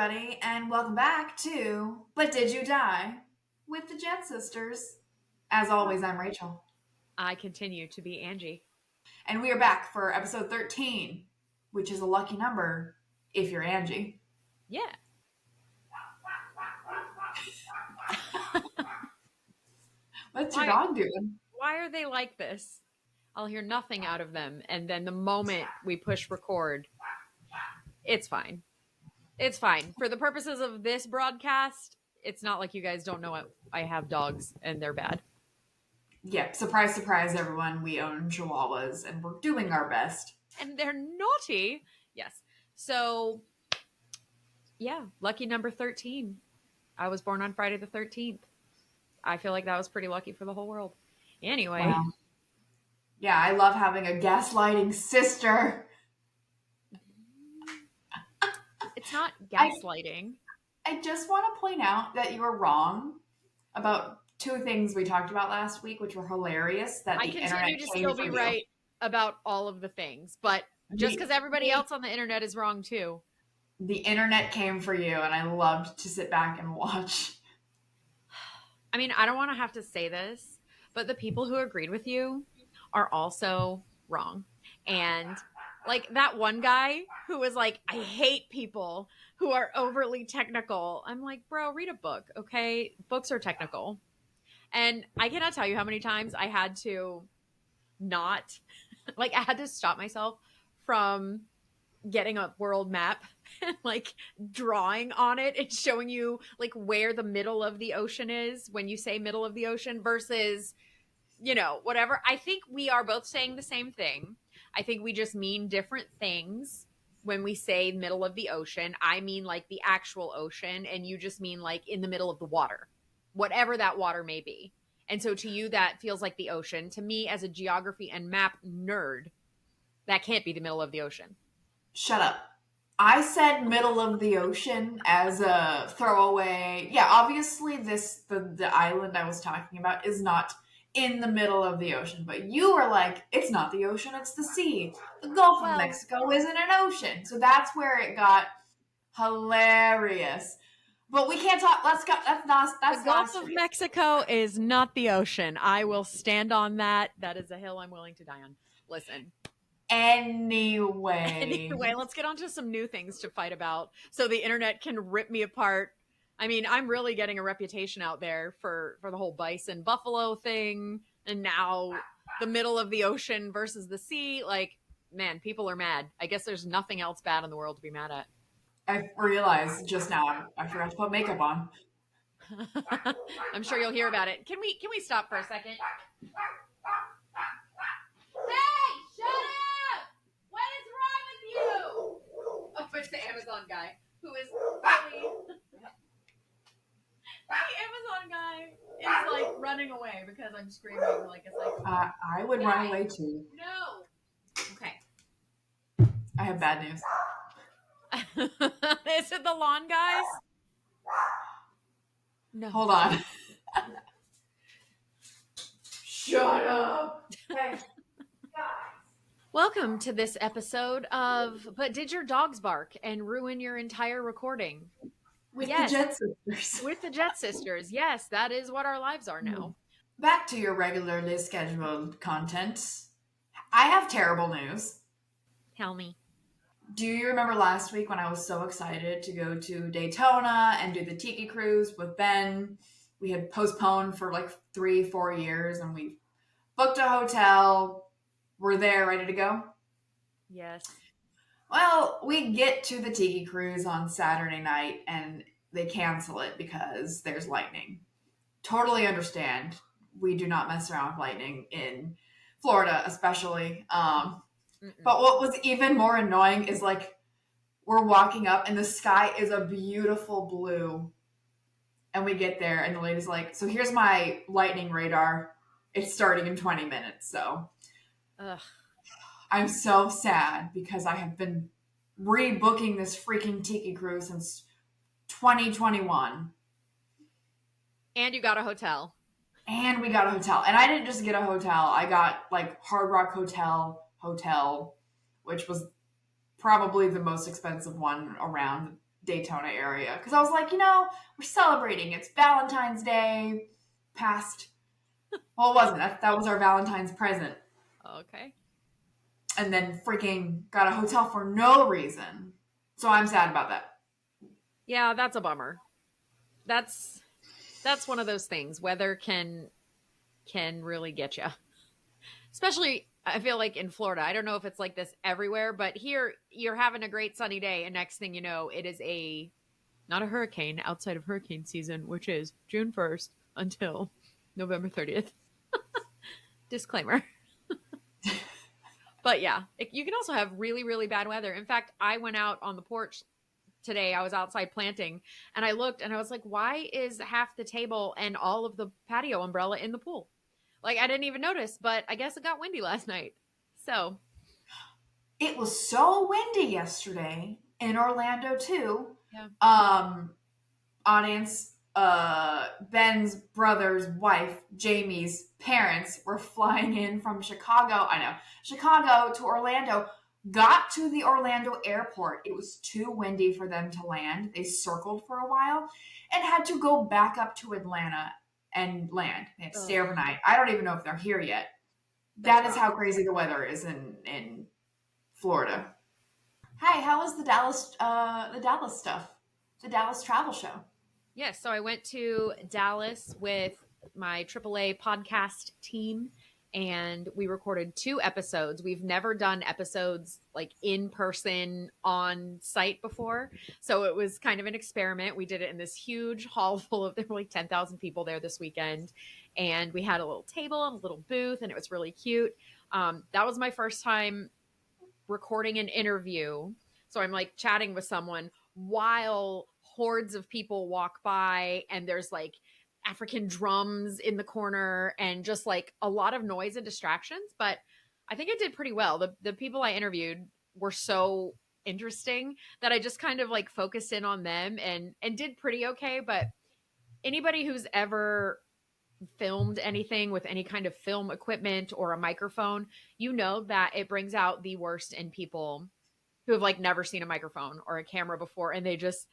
everybody, and welcome back to But Did You Die? With the Jet Sisters. As always, I'm Rachel. I continue to be Angie. And we are back for episode 13, which is a lucky number if you're Angie. Yeah. What's your dog doing? Why are they like this? I'll hear nothing out of them. And then the moment we push record, it's fine. It's fine. For the purposes of this broadcast, it's not like you guys don't know I have dogs and they're bad. Yeah, surprise, surprise, everyone. We own Chihuahuas and we're doing our best. And they're naughty. Yes. So, yeah, lucky number 13. I was born on Friday the 13th. I feel like that was pretty lucky for the whole world. Anyway. Wow. Yeah, I love having a gaslighting sister. It's not gaslighting. I just want to point out that you were wrong about two things we talked about last week, which were hilarious. That I continue to still be right about all of the things, but just because everybody else on the internet is wrong too. The internet came for you, and I loved to sit back and watch. I mean, I don't want to have to say this, but the people who agreed with you are also wrong. And like that one guy who was like, I hate people who are overly technical. I'm like, bro, read a book, okay? Books are technical. And I cannot tell you how many times I had to not, like I had to stop myself from getting a world map and like drawing on it and showing you like where the middle of the ocean is when you say middle of the ocean versus, you know, whatever. I think we are both saying the same thing. I think we just mean different things when we say middle of the ocean. I mean like the actual ocean, and you just mean like in the middle of the water, whatever that water may be. And so to you, that feels like the ocean. To me, as a geography and map nerd, that can't be the middle of the ocean. Shut up. I said middle of the ocean as a throwaway. Yeah, obviously the island I was talking about is not in the middle of the ocean, but you were like, it's not the ocean, it's the sea. The Gulf of Mexico isn't an ocean. So that's where it got hilarious. But we can't talk. Let's go. That's the Gulf of Mexico is not the ocean. I will stand on that. That is a hill I'm willing to die on. Listen. Anyway, let's get on to some new things to fight about so the internet can rip me apart. I mean, I'm really getting a reputation out there for the whole bison buffalo thing, and now the middle of the ocean versus the sea. Like, man, people are mad. I guess there's nothing else bad in the world to be mad at. I realized just now I forgot to put makeup on. I'm sure you'll hear about it. Can we stop for a second? Hey, shut up! What is wrong with you? Oh, it's the Amazon guy who is really... The Amazon guy is like running away because I'm screaming like a psycho. I would run away too. No. Okay. I have bad news. Is it the lawn guys? No. Hold on. Shut up. Hey, guys. Welcome to this episode of But Did Your Dogs Bark and Ruin Your Entire Recording? With the Jet Sisters. With the Jet Sisters. Yes, that is what our lives are now. Back to your regularly scheduled content. I have terrible news. Tell me. Do you remember last week when I was so excited to go to Daytona and do the Tiki Cruise with Ben? We had postponed for like 3-4 years and we booked a hotel. We're there, ready to go? Yes. Well, we get to the Tiki Cruise on Saturday night and they cancel it because there's lightning. Totally understand. We do not mess around with lightning in Florida, especially. But what was even more annoying is like we're walking up and the sky is a beautiful blue. And we get there and the lady's like, so here's my lightning radar. It's starting in 20 minutes. So I'm so sad because I have been rebooking this freaking Tiki Cruise since 2021. And you got a hotel. And we got a hotel. And I didn't just get a hotel. I got like Hard Rock Hotel, which was probably the most expensive one around. Daytona area because I was like, we're celebrating. It's Valentine's Day past. Well, it wasn't. That was our Valentine's present. Okay. And then freaking got a hotel for no reason. So I'm sad about that. Yeah, that's a bummer. That's one of those things. Weather can really get you. Especially I feel like in Florida. I don't know if it's like this everywhere, but here you're having a great sunny day and next thing you know, it is a not a hurricane outside of hurricane season, which is June 1st until November 30th. Disclaimer. But yeah, you can also have really, really bad weather. In fact, I went out on the porch today. I was outside planting and I looked and I was like, why is half the table and all of the patio umbrella in the pool? Like, I didn't even notice, but I guess it got windy last night. So it was so windy yesterday in Orlando too. Yeah. Audience, Ben's brother's wife, Jamie's parents were flying in from Chicago. I know. Chicago to Orlando. Got to the Orlando airport. It was too windy for them to land. They circled for a while and had to go back up to Atlanta and land. They had to stay overnight. I don't even know if they're here yet. That is how crazy the weather is in Florida. Hi, how was the Dallas stuff? The Dallas travel show? Yes, so I went to Dallas with my AAA podcast team and we recorded 2 episodes. We've never done episodes like in person on site before. So it was kind of an experiment. We did it in this huge hall full of, there were like 10,000 people there this weekend. And we had a little table and a little booth and it was really cute. That was my first time recording an interview. So I'm like chatting with someone while hordes of people walk by and there's like African drums in the corner and just like a lot of noise and distractions. But I think I did pretty well. The people I interviewed were so interesting that I just kind of like focused in on them and did pretty okay. But anybody who's ever filmed anything with any kind of film equipment or a microphone, you know that it brings out the worst in people who have like never seen a microphone or a camera before and they just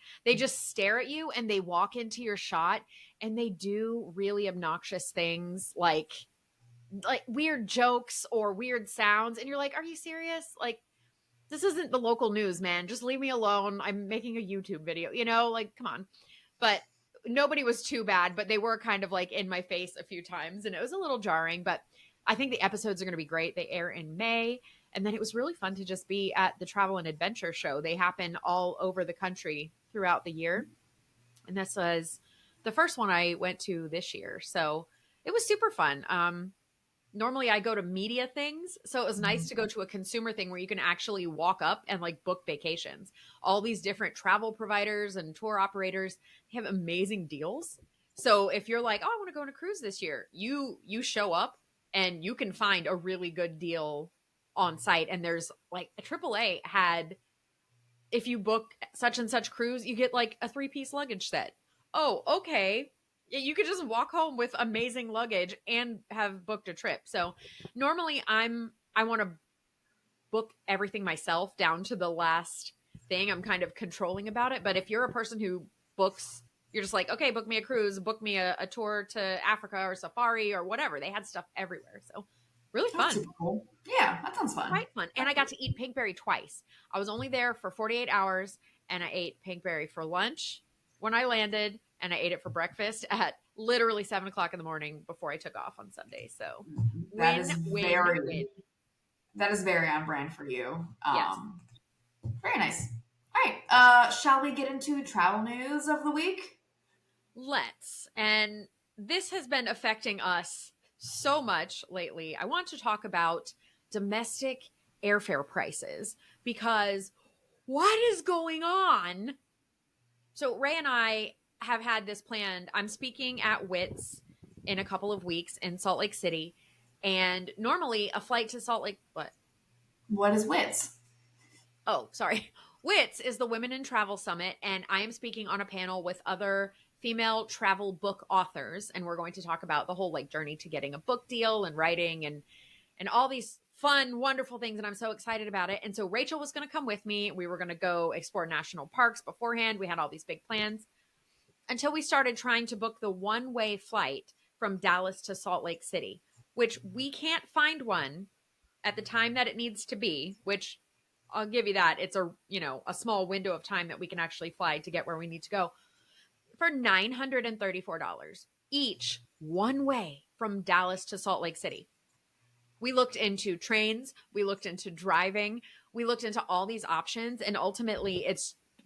stare at you and they walk into your shot and they do really obnoxious things like weird jokes or weird sounds and you're like, are you serious? Like, this isn't the local news, man. Just leave me alone. I'm making a YouTube video, like, come on. But nobody was too bad, but they were kind of like in my face a few times and it was a little jarring, but I think the episodes are going to be great. They air in May. And then it was really fun to just be at the Travel and Adventure Show. They happen all over the country throughout the year. And this was the first one I went to this year. So it was super fun. Normally I go to media things. So it was nice to go to a consumer thing where you can actually walk up and like book vacations. All these different travel providers and tour operators have amazing deals. So if you're like, oh, I want to go on a cruise this year, you show up and you can find a really good deal on site. And there's like a AAA had, if you book such and such cruise, you get like a 3-piece luggage set. Oh, okay. You could just walk home with amazing luggage and have booked a trip. So normally I want to book everything myself down to the last thing. I'm kind of controlling about it. But if you're a person who books, you're just like, okay, book me a cruise, book me a tour to Africa or safari or whatever. They had stuff everywhere. So really fun. That's super cool. Yeah, that sounds fun. Quite fun. And I got to eat Pinkberry twice. I was only there for 48 hours and I ate Pinkberry for lunch when I landed and I ate it for breakfast at literally 7:00 in the morning before I took off on Sunday. So that win. That is very on brand for you. Yes. Very nice. All right. Shall we get into travel news of the week? Let's. And this has been affecting us so much lately. I want to talk about domestic airfare prices because what is going on? So Ray and I have had this planned. I'm speaking at WITS in a couple of weeks in Salt Lake City. And normally a flight to Salt Lake, What is WITS? Oh, sorry. WITS is the Women in Travel Summit. And I am speaking on a panel with other female travel book authors. And we're going to talk about the whole like journey to getting a book deal and writing and all these fun, wonderful things. And I'm so excited about it. And so Rachel was going to come with me. We were going to go explore national parks beforehand. We had all these big plans until we started trying to book the one-way flight from Dallas to Salt Lake City, which we can't find one at the time that it needs to be, which I'll give you that. It's a small window of time that we can actually fly to get where we need to go for $934 each one way from Dallas to Salt Lake City. We looked into trains, we looked into driving, we looked into all these options, and ultimately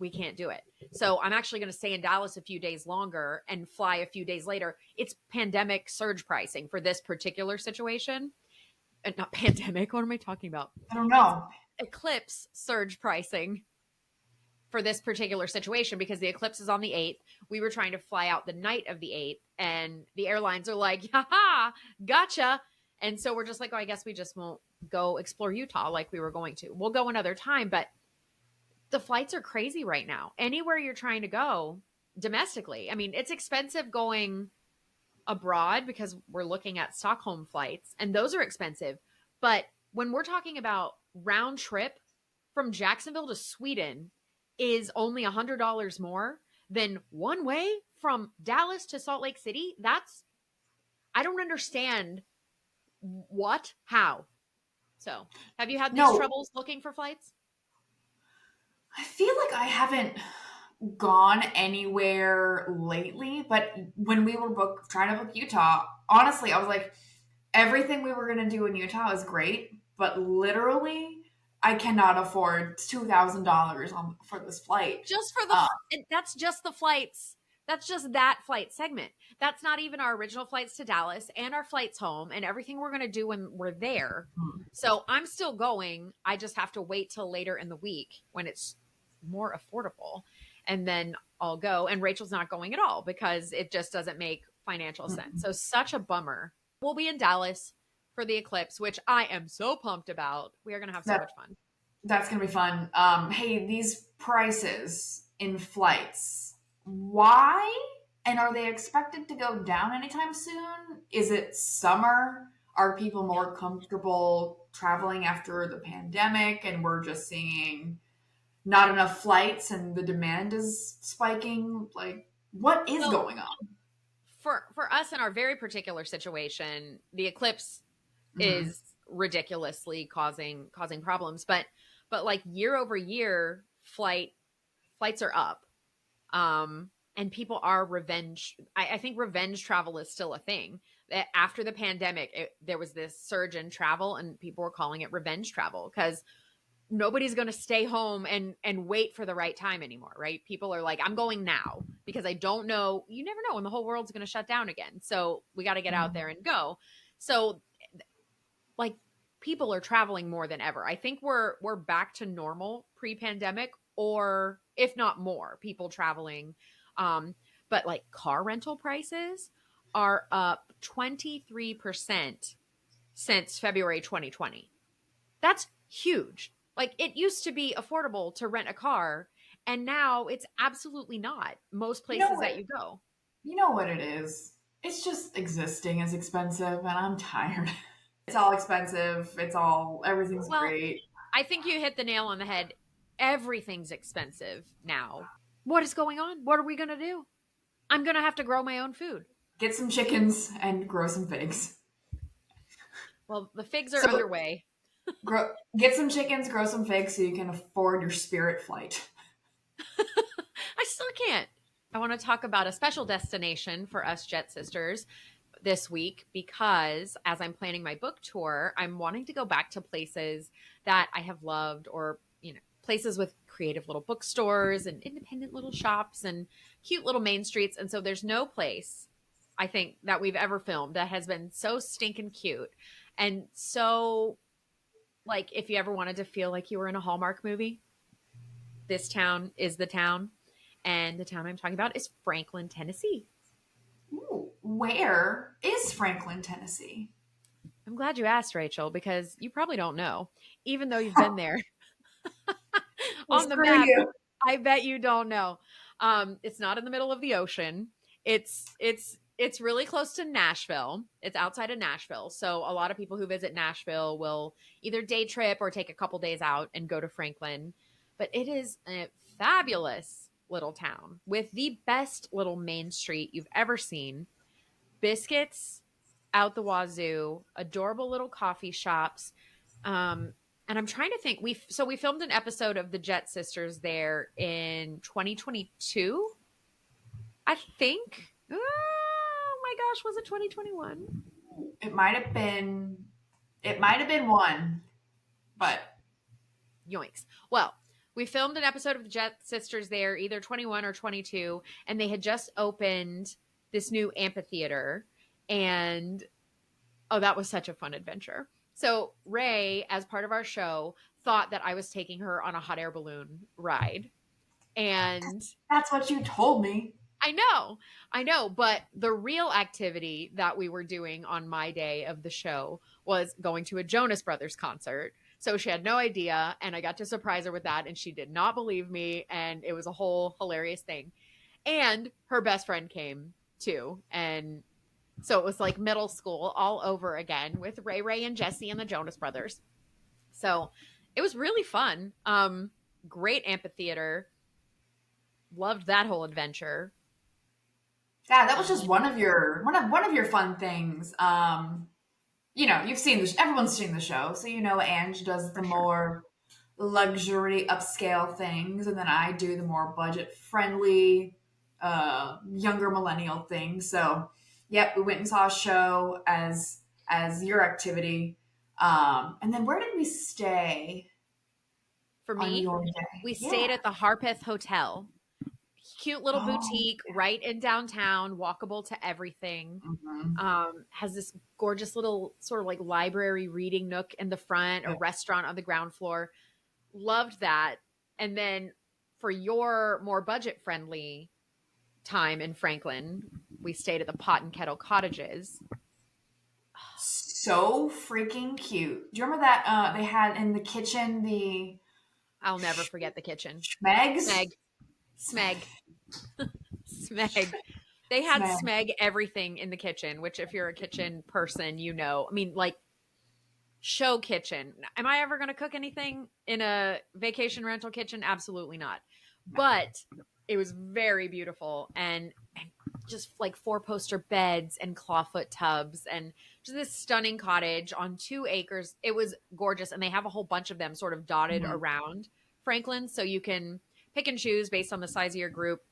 we can't do it. So I'm actually going to stay in Dallas a few days longer and fly a few days later. It's pandemic surge pricing for this particular situation. Not pandemic. What am I talking about? I don't know. It's eclipse surge pricing for this particular situation because the eclipse is on the 8th. We were trying to fly out the night of the 8th, and the airlines are like, haha, gotcha. And so we're just like, oh, I guess we just won't go explore Utah like we were going to. We'll go another time, but the flights are crazy right now. Anywhere you're trying to go domestically. I mean, it's expensive going abroad because we're looking at Stockholm flights, and those are expensive. But when we're talking about round trip from Jacksonville to Sweden is only $100 more than one way from Dallas to Salt Lake City. I don't understand how. So have you had these troubles looking for flights? I feel like I haven't gone anywhere lately, but when we were trying to book Utah, honestly, I was like, everything we were going to do in Utah is great, but literally I cannot afford $2,000 for this flight. Just for that's just the flights. That's just that flight segment. That's not even our original flights to Dallas and our flights home and everything we're going to do when we're there. So I'm still going. I just have to wait till later in the week when it's more affordable. And then I'll go. And Rachel's not going at all because it just doesn't make financial sense. So such a bummer. We'll be in Dallas for the eclipse, which I am so pumped about. We are going to have so much fun. That's going to be fun. Hey, these prices in flights, why? And are they expected to go down anytime soon? Is it summer? Are people more comfortable traveling after the pandemic and we're just seeing not enough flights and the demand is spiking? Like, what is going on? For us in our very particular situation, the eclipse is ridiculously causing problems, but like year over year flights are up. And people are I think revenge travel is still a thing. After the pandemic, there was this surge in travel and people were calling it revenge travel because nobody's going to stay home and wait for the right time anymore, right? People are like, I'm going now because I don't know. You never know when the whole world's going to shut down again. So we got to get out there and go. So like people are traveling more than ever. I think we're back to normal pre-pandemic, or if not more people traveling. But like car rental prices are up 23% since February 2020. That's huge. Like it used to be affordable to rent a car and now it's absolutely not. Most places that you go. You know what it is? It's just existing is expensive and I'm tired. It's all expensive. Everything's great. I think you hit the nail on the head. Everything's expensive now. What is going on? What are we going to do? I'm going to have to grow my own food. Get some chickens and grow some figs. Well, the figs are underway. Get some chickens, grow some figs so you can afford your Spirit flight. I still can't. I want to talk about a special destination for us Jet Sisters this week because as I'm planning my book tour, I'm wanting to go back to places that I have loved or, places with creative little bookstores and independent little shops and cute little main streets. And so there's no place I think that we've ever filmed that has been so stinking cute. And so like if you ever wanted to feel like you were in a Hallmark movie, this town is the town. And the town I'm talking about is Franklin, Tennessee. Ooh, where is Franklin, Tennessee? I'm glad you asked, Rachel, because you probably don't know, even though you've been there. On the map, I bet you don't know. It's not in the middle of the ocean. It's it's really close to Nashville. It's outside of Nashville. So a lot of people who visit Nashville will either day trip or take a couple days out and go to Franklin. But it is a fabulous little town with the best little main street you've ever seen. Biscuits out the wazoo, adorable little coffee shops. And I'm trying to think. We filmed an episode of the Jet Sisters there in 2022, I think. Oh my gosh, was it 2021? It might have been. It might have been one, but Yoinks. Well, we filmed an episode of the Jet Sisters there, either 21 or 22, and they had just opened this new amphitheater. And oh, that was such a fun adventure. So Ray, as part of our show, thought that I was taking her on a hot air balloon ride. And that's what you told me. I know. But the real activity that we were doing on my day of the show was going to a Jonas Brothers concert. So she had no idea, and I got to surprise her with that, and she did not believe me, and it was a whole hilarious thing. And her best friend came too, and so it was like middle school all over again with Ray and Jesse and the Jonas Brothers. So it was really fun. Great amphitheater. Loved that whole adventure. Yeah, that was just one of your fun things. You've seen this. Everyone's seen the show, so Ange does the For sure. more luxury upscale things, and then I do the more budget friendly, younger millennial things. So, yep, we went and saw a show as your activity. And then where did we stay For on me, your day? we Yeah. stayed at the Harpeth Hotel. Cute little Oh, boutique right in downtown, walkable to everything. mhm. Has this gorgeous little sort of like library reading nook in the front, a Yeah. restaurant on the ground floor. Loved that. And then for your more budget friendly time in Franklin, we stayed at the Pot and Kettle Cottages. So freaking cute. Do you remember that they had in the kitchen the I'll never forget the kitchen. Schmegs? Smeg. Smeg. They had Smeg. Smeg everything in the kitchen, which if you're a kitchen person, I mean, like show kitchen. Am I ever going to cook anything in a vacation rental kitchen? Absolutely not. But it was very beautiful and just like 4-poster beds and clawfoot tubs and just this stunning cottage on 2 acres. It was gorgeous. And they have a whole bunch of them sort of dotted Mhm. around Franklin. So you can pick and choose based on the size of your group.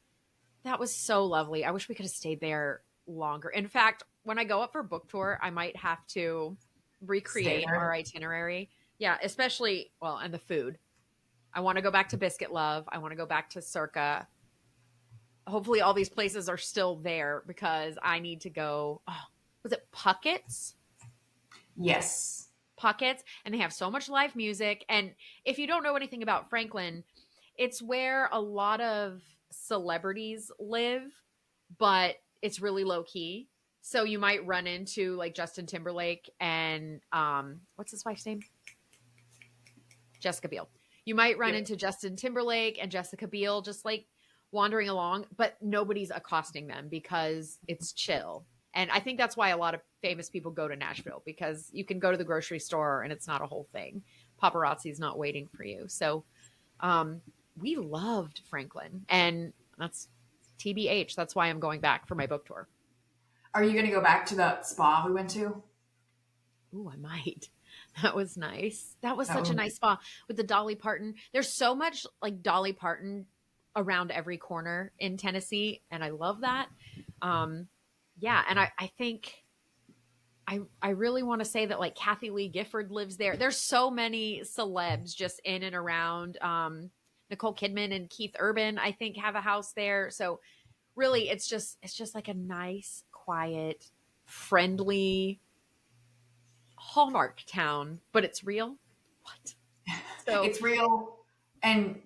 That was so lovely. I wish we could have stayed there longer. In fact, when I go up for book tour, I might have to recreate Stay there. our itinerary. Yeah, especially, well, and the food. I want to go back to Biscuit Love. I want to go back to Circa. Hopefully all these places are still there because I need to go. Oh, was it Puckett's? Yes. Puckett's. And they have so much live music. And if you don't know anything about Franklin, it's where a lot of celebrities live, but it's really low key. So you might run into like Justin Timberlake and what's his wife's name? Jessica Biel. You might run Yep. into Justin Timberlake and Jessica Biel just like wandering along, but nobody's accosting them because it's chill. And I think that's why a lot of famous people go to Nashville because you can go to the grocery store and it's not a whole thing. Paparazzi's not waiting for you. So we loved Franklin, and that's TBH. That's why I'm going back for my book tour. Are you going to go back to the spa we went to? Ooh, I might. That was nice. That was That such a was- nice spa with the Dolly Parton. There's so much like Dolly Parton around every corner in Tennessee, and I love that. Yeah, and I think I really want to say that like Kathy Lee Gifford lives there. There's so many celebs just in and around. Nicole Kidman and Keith Urban, I think, have a house there. So really, it's just like a nice, quiet, friendly Hallmark town, but it's real. What? So It's real. And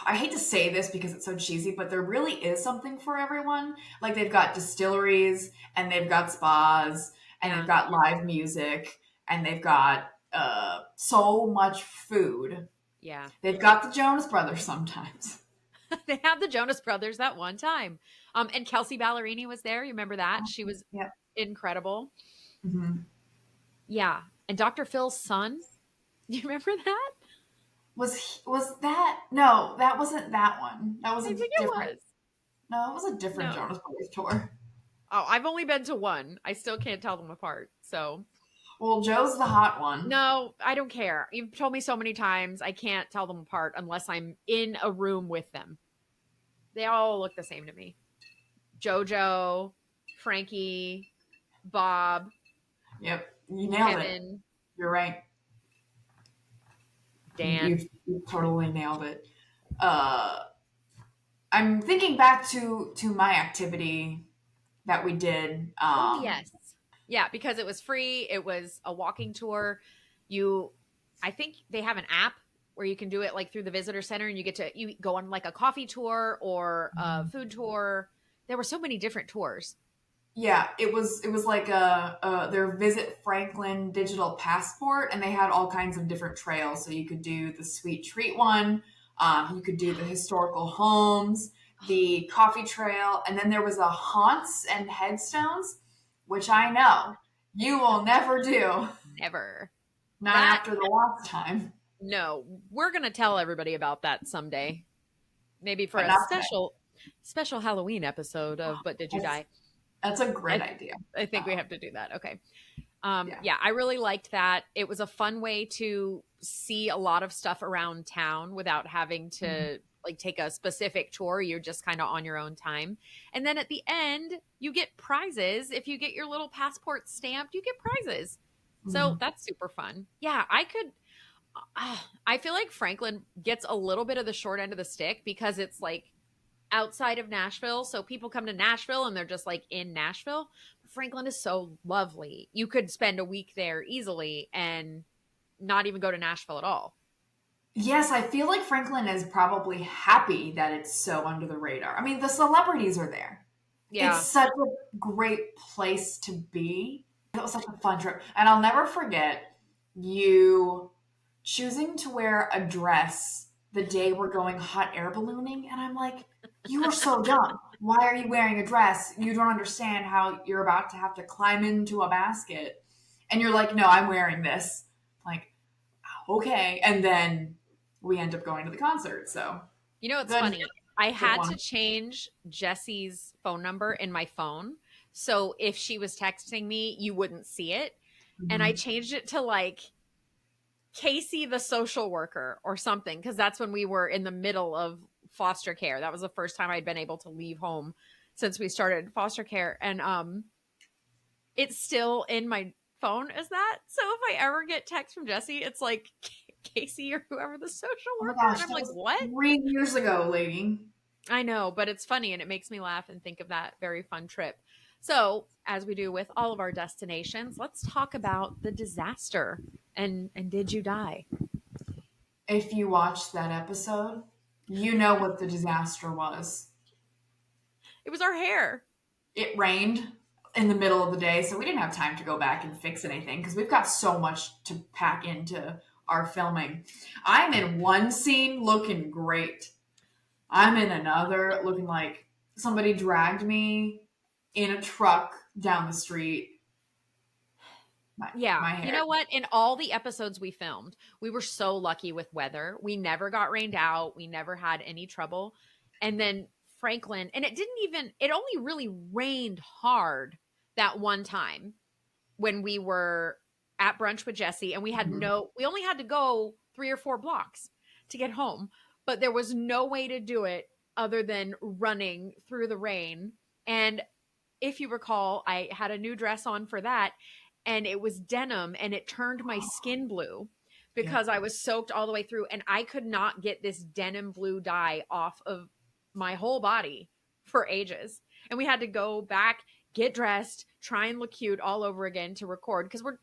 I hate to say this because it's so cheesy, but there really is something for everyone. Like they've got distilleries and they've got spas and Yeah. they've got live music and they've got so much food. yeah, They've got the Jonas Brothers sometimes. They had the Jonas Brothers that one time. And Kelsey Ballerini was there. You remember that? She was Yep. incredible. Hmm. Yeah. And Dr. Phil's son. You remember that? Was that no? That wasn't that one. That was I a think it different. was. No, it was a different No. Jonas Brothers tour. Oh, I've only been to one. I still can't tell them apart. So, Well, Joe's the hot one. no, I don't care. You've told me so many times I can't tell them apart unless I'm in a room with them. They all look the same to me. JoJo, Frankie, Bob, Yep, you nailed it. Kevin, You're right. Dan. You've totally nailed it. Uh, I'm thinking back to my activity that we did. Oh, yes. Yeah, because it was free. It was a walking tour. You, I think they have an app where you can do it like through the visitor center and you go on like a coffee tour or a food tour. There were so many different tours. Yeah, it was like their Visit Franklin digital passport, and they had all kinds of different trails. So you could do the sweet treat one, you could do the historical homes, the coffee trail, and then there was a haunts and headstones, which I know you will never do. Never. Not That, after the last time, no, we're going to tell everybody about that someday. Maybe for but a not today. special Halloween episode of But Did You That's, Die? that's a great I, idea. I think we have to do that. Okay. Yeah. Yeah, I really liked that. It was a fun way to see a lot of stuff around town without having to like take a specific tour. You're just kind of on your own time. And then at the end, you get prizes. If you get your little passport stamped, you get prizes. So Mhm. that's super fun. Yeah, I feel like Franklin gets a little bit of the short end of the stick because it's like outside of Nashville. So people come to Nashville and they're just like in Nashville. Franklin is so lovely. You could spend a week there easily and not even go to Nashville at all. Yes, I feel like Franklin is probably happy that it's so under the radar. I mean, the celebrities are there. It's Yeah. such a great place to be. It was such a fun trip. And I'll never forget you choosing to wear a dress the day we're going hot air ballooning. And I'm like, you are so dumb. Why are you wearing a dress? You don't understand how you're about to have to climb into a basket. And you're like, no, I'm wearing this. Like, okay. And then we end up going to the concert. So You know, it's good, funny. I good had to one. change Jesse's phone number in my phone. So if she was texting me, you wouldn't see it. And I Mhm. changed it to like Casey the social worker or something because that's when we were in the middle of foster care. That was the first time I'd been able to leave home since we started foster care, and it's still in my phone as that. So if I ever get text from Jesse, it's like Casey or whoever the social Oh my worker, and gosh, I'm that like, was what? 3 years ago, lady. I know, but it's funny and it makes me laugh and think of that very fun trip. So, as we do with all of our destinations, let's talk about the disaster. And did you die? If you watched that episode, you know what the disaster was. It was our hair. It rained in the middle of the day, so we didn't have time to go back and fix anything because we've got so much to pack into our filming. I'm in one scene looking great. I'm in another looking like somebody dragged me in a truck down the street. My, Yeah. my You hair. know what? In all the episodes we filmed, we were so lucky with weather. We never got rained out. We never had any trouble. And then Franklin, and it only really rained hard that one time when we were at brunch with Jesse and Mhm. we only had to go 3 or 4 blocks to get home, but there was no way to do it other than running through the rain. And if you recall, I had a new dress on for that, and it was denim, and it turned my skin blue Yep. because I was soaked all the way through, and I could not get this denim blue dye off of my whole body for ages. And we had to go back, get dressed, try and look cute all over again to record because we're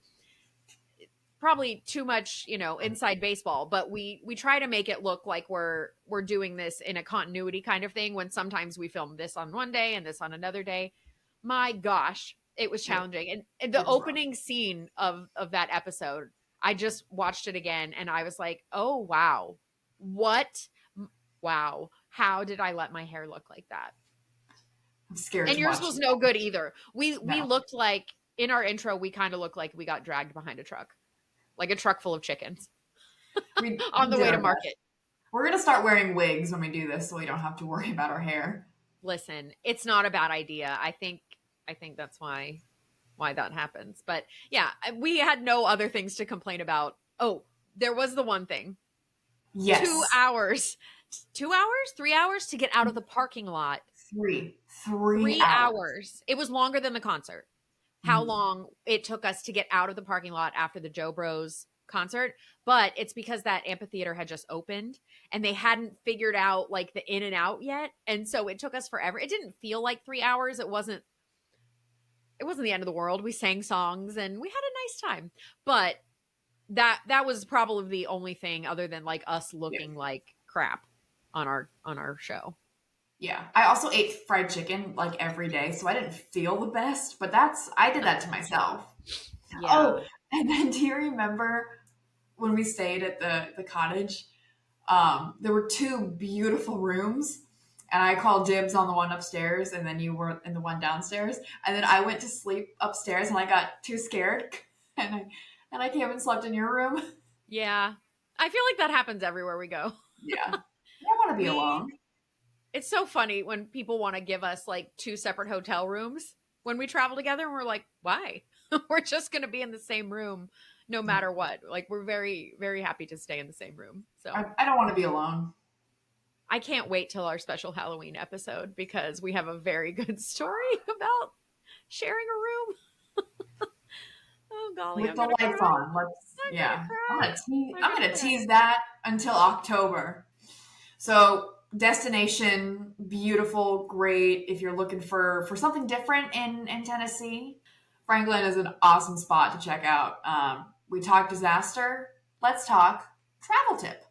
probably too much, inside baseball, but we try to make it look like we're doing this in a continuity kind of thing when sometimes we film this on one day and this on another day. My gosh, it was It, challenging. And it the was rough. opening scene of that episode, I just watched it again and I was like, "Oh, wow. What? Wow. how did I let my hair look like that? I'm scared And to yours watch was it. no good either. We No. looked like in our intro, we kind of looked like we got dragged behind a truck, like a truck full of chickens We on the did way to our best. market. We're gonna start wearing wigs when we do this, so we don't have to worry about our hair. Listen, it's not a bad idea. I think that's why that happens. But yeah, we had no other things to complain about. Oh, there was the one thing. Two Yes. hours. 2 hours? 3 hours to get out of the parking lot. Three 3 hours. hours. It was longer than the concert. How long it took us to get out of the parking lot after the Joe Bros concert, but it's because that amphitheater had just opened and they hadn't figured out like the in and out yet, and so it took us forever. It didn't feel like 3 hours. It wasn't the end of the world. We sang songs and we had a nice time. But that was probably the only thing other than like us Yeah. looking like crap on our show. Yeah. I also ate fried chicken like every day, so I didn't feel the best, but I did that to myself. Yeah. Oh, and then do you remember when we stayed at the cottage? There were two beautiful rooms, and I called dibs on the one upstairs, and then you were in the one downstairs. And then I went to sleep upstairs, and I got too scared, and I came and slept in your room. Yeah. I feel like that happens everywhere we go. Yeah, I don't want to be We alone. It's so funny when people want to give us like two separate hotel rooms when we travel together and we're like, why? We're just going to be in the same room no matter what. Like we're very very happy to stay in the same room. So, I don't want to be alone. I can't wait till our special Halloween episode because we have a very good story about sharing a room. Oh golly, With I'm the going to lights cry. on. Let's I'm going to yeah. I'm cry. gonna tease. I'm I'm going to gonna cry. tease that until October. So destination, beautiful, great. If you're looking for something different in Tennessee, Franklin is an awesome spot to check out. We talked disaster. Let's talk travel tip.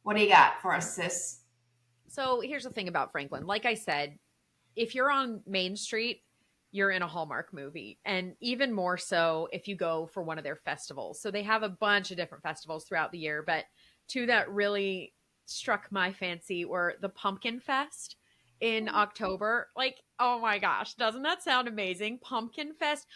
What do you got for us, sis? So, here's the thing about Franklin. Like I said, if you're on Main Street, you're in a Hallmark movie. And even more so if you go for one of their festivals. So they have a bunch of different festivals throughout the year, but two that really struck my fancy were the Pumpkin Fest in October. Like, oh my gosh, doesn't that sound amazing? Pumpkin Fest.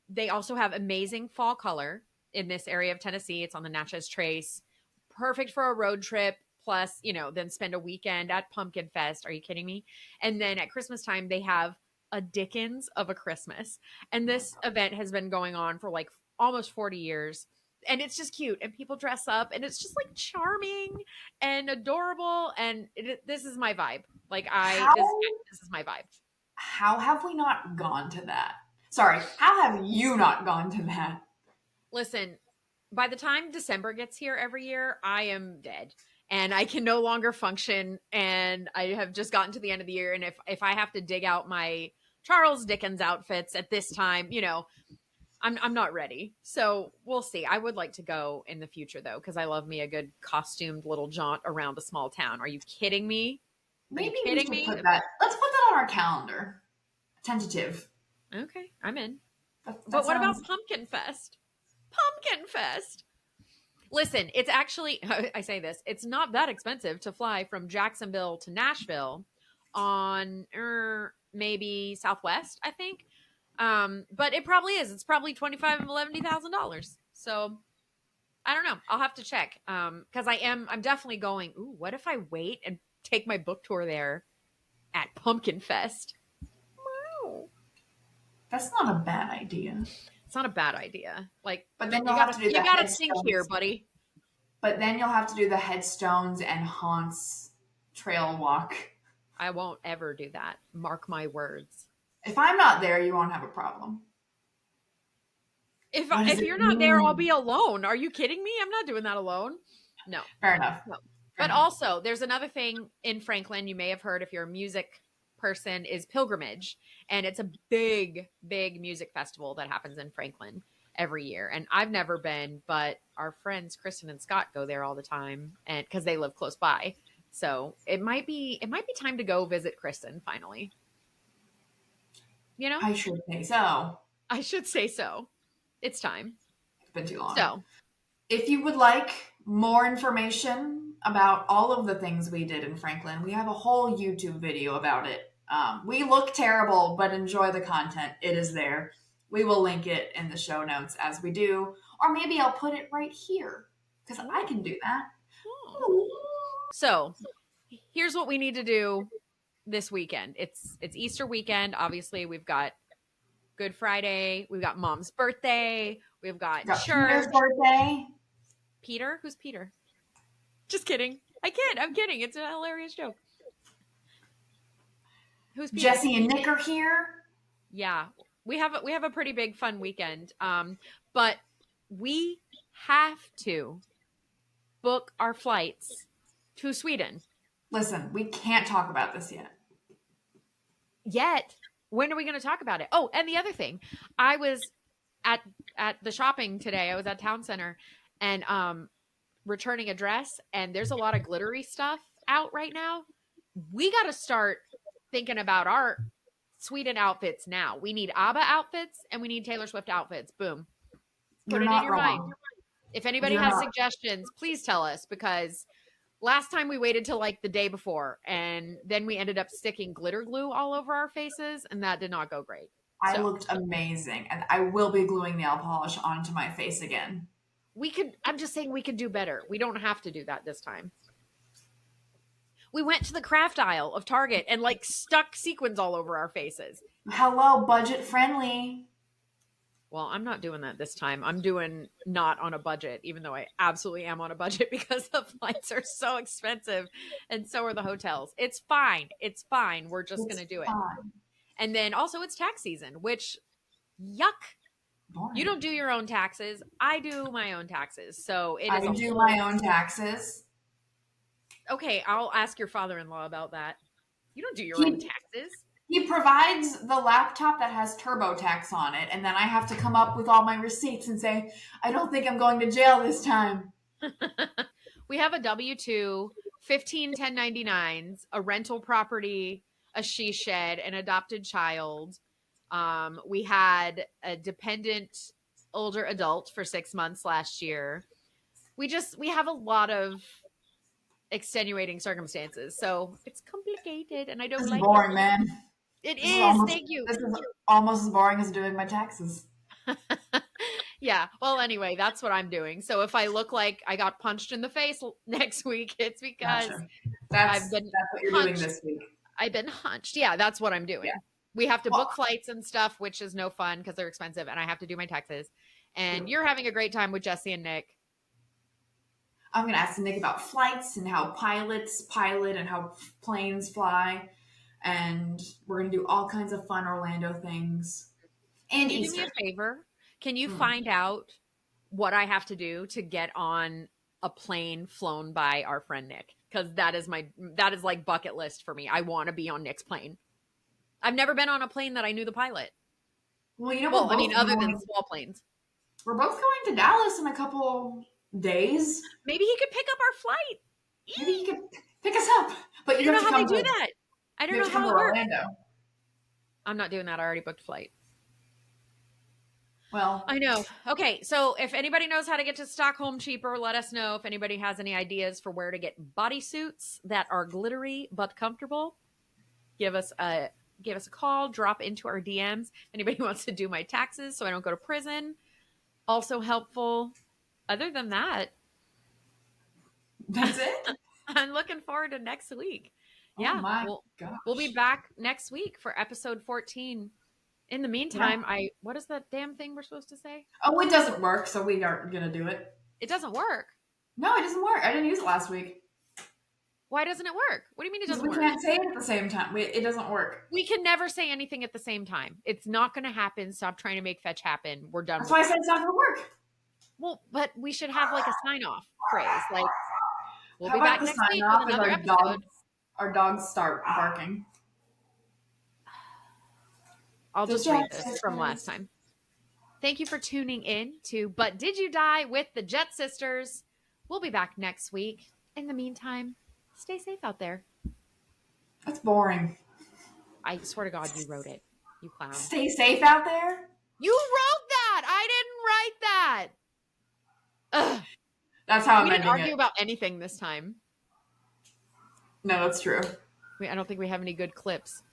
They also have amazing fall color in this area of Tennessee. It's on the Natchez Trace. Perfect for a road trip. Plus, then spend a weekend at Pumpkin Fest. Are you kidding me? And then at Christmas time, they have a Dickens of a Christmas. And this event has been going on for like almost 40 years. And it's just cute. And people dress up and it's just like charming and adorable. And this is my vibe. Like, How this is my vibe. how have we not gone to that? Sorry, how have you not gone to that? Listen, by the time December gets here every year, I am dead. And I can no longer function. And I have just gotten to the end of the year. And if I have to dig out my Charles Dickens outfits at this time, I'm not ready. So we'll see. I would like to go in the future though, because I love me a good costumed little jaunt around a small town. Are you kidding me? Are you Maybe we kidding should me? put that. Let's put that on our calendar. Tentative. Okay, I'm in. That But what sounds. about Pumpkin Fest? Pumpkin Fest. Listen, it's actually, I say this, it's not that expensive to fly from Jacksonville to Nashville on maybe Southwest, I think. But it probably is. It's probably $25,000 and $11,000. So I don't know. I'll have to check. Because I'm definitely going, ooh, what if I wait and take my book tour there at Pumpkin Fest? Wow. That's not a bad idea. It's not a bad idea. Like, But then you you'll have gotta to do you the gotta think here, headstones. buddy. But then you'll have to do the headstones and haunts trail walk. I won't ever do that. Mark my words. If I'm not there, you won't have a problem. If What does if it you're not there, I'll mean? be alone. Are you kidding me? I'm not doing that alone. No. Fair enough. No. Fair But enough. also, there's another thing in Franklin you may have heard if you're a music person is Pilgrimage, and it's a big big music festival that happens in Franklin every year. And I've never been, but our friends Kristen and Scott go there all the time and cuz they live close by. So, it might be time to go visit Kristen finally. You know? I should say so. I should say so. It's time. It's been too long. So, If you would like more information about all of the things we did in Franklin. We have a whole YouTube video about it. We look terrible, but enjoy the content. It is there. We will link it in the show notes as we do, or maybe I'll put it right here because I can do that. Ooh. So here's what we need to do this weekend. It's Easter weekend. Obviously, we've got Good Friday. We've got Mom's birthday. We've got church. Peter's birthday. Peter? Who's Peter? Just kidding. I kid. I'm kidding. It's a hilarious joke. Who's Peter? Jesse and Nick are here. Yeah, we have a pretty big fun weekend. But we have to book our flights to Sweden. Listen, we can't talk about this Yet. When are we going to talk about it? Oh, and the other thing, I was at the shopping today. I was at Town Center and returning a dress, and there's a lot of glittery stuff out right now. We got to start thinking about our Sweden outfits now. We need ABBA outfits and we need Taylor Swift outfits. Boom. Put it in your mind. If anybody has suggestions, please tell us, because last time we waited till like the day before, and then we ended up sticking glitter glue all over our faces, and that did not go great. I looked amazing, and I will be gluing nail polish onto my face again. I'm just saying we could do better. We don't have to do that this time. We went to the craft aisle of Target and like stuck sequins all over our faces. Hello, budget friendly. Well, I'm not doing that this time. I'm doing not on a budget, even though I absolutely am on a budget because the flights are so expensive and so are the hotels. It's fine. It's fine. We're just going to do it. And then also it's tax season, which yuck. Boring. You don't do your own taxes. I do my own taxes. So it is. I do my own taxes. Okay, I'll ask your father-in-law about that. You don't do your own taxes. He provides the laptop that has TurboTax on it, and then I have to come up with all my receipts and say, I don't think I'm going to jail this time. We have a W-2, 15 1099s, a rental property, a she shed, an adopted child. We had a dependent older adult for 6 months last year. We have a lot of extenuating circumstances, so it's complicated, and I don't like it. It's boring, man. It is. Thank you. This is almost as boring as doing my taxes. Yeah. Well, anyway, that's what I'm doing. So if I look like I got punched in the face next week, it's because that's what you're doing this week. I've been hunched. Yeah, that's what I'm doing. Yeah. We have to book flights and stuff, which is no fun because they're expensive, and I have to do my taxes. And you're having a great time with Jesse and Nick. I'm going to ask Nick about flights and how pilots pilot and how planes fly. And we're going to do all kinds of fun Orlando things. And Can you do me a favor? Can you find out what I have to do to get on a plane flown by our friend Nick? Because that is like bucket list for me. I want to be on Nick's plane. I've never been on a plane that I knew the pilot. Well, other than small planes. We're both going to Dallas in a couple days. Maybe he could pick up our flight. Maybe he could pick us up. But you don't know how they do that. I don't know how it works. Orlando. I'm not doing that. I already booked a flight. Well, I know. Okay, so if anybody knows how to get to Stockholm cheaper, let us know. If anybody has any ideas for where to get bodysuits that are glittery but comfortable, give us a call, drop into our DMs. If anybody wants to do my taxes so I don't go to prison, also helpful. Other than that, that's it. I'm looking forward to next week. Yeah, we'll be back next week for episode 14. In the meantime, what is that damn thing we're supposed to say? Oh, it doesn't work, so we aren't going to do it. It doesn't work? No, it doesn't work. I didn't use it last week. Why doesn't it work? What do you mean it doesn't work? We can't say it at the same time. It doesn't work. We can never say anything at the same time. It's not going to happen. Stop trying to make fetch happen. We're done. That's why I said it's not going to work. Well, but we should have like a sign-off phrase. Like, we'll be back next week with another episode. Our dogs start barking. I'll just read this from last time. Thank you for tuning in to But Did You Die with the Jet Sisters. We'll be back next week. In the meantime, stay safe out there. That's boring. I swear to God, you wrote it. You clown. Stay safe out there? You wrote that! I didn't write that! Ugh. That's how I'm ending it. We didn't argue about anything this time. No, that's true. I don't think we have any good clips.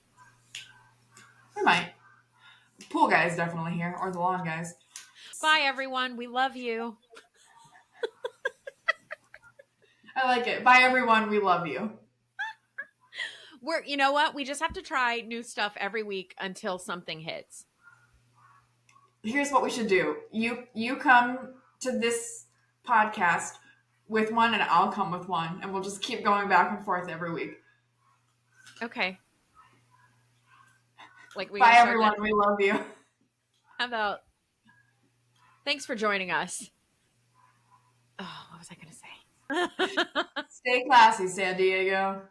We might. Pool guys definitely here, or the lawn guys. Bye, everyone. We love you. I like it. Bye, everyone. We love you. You know what? We just have to try new stuff every week until something hits. Here's what we should do. You come to this podcast with one, and I'll come with one, and we'll just keep going back and forth every week. Okay. Like we Bye, everyone. We love you. How about thanks for joining us. Oh, what was I going to say? Stay classy, San Diego.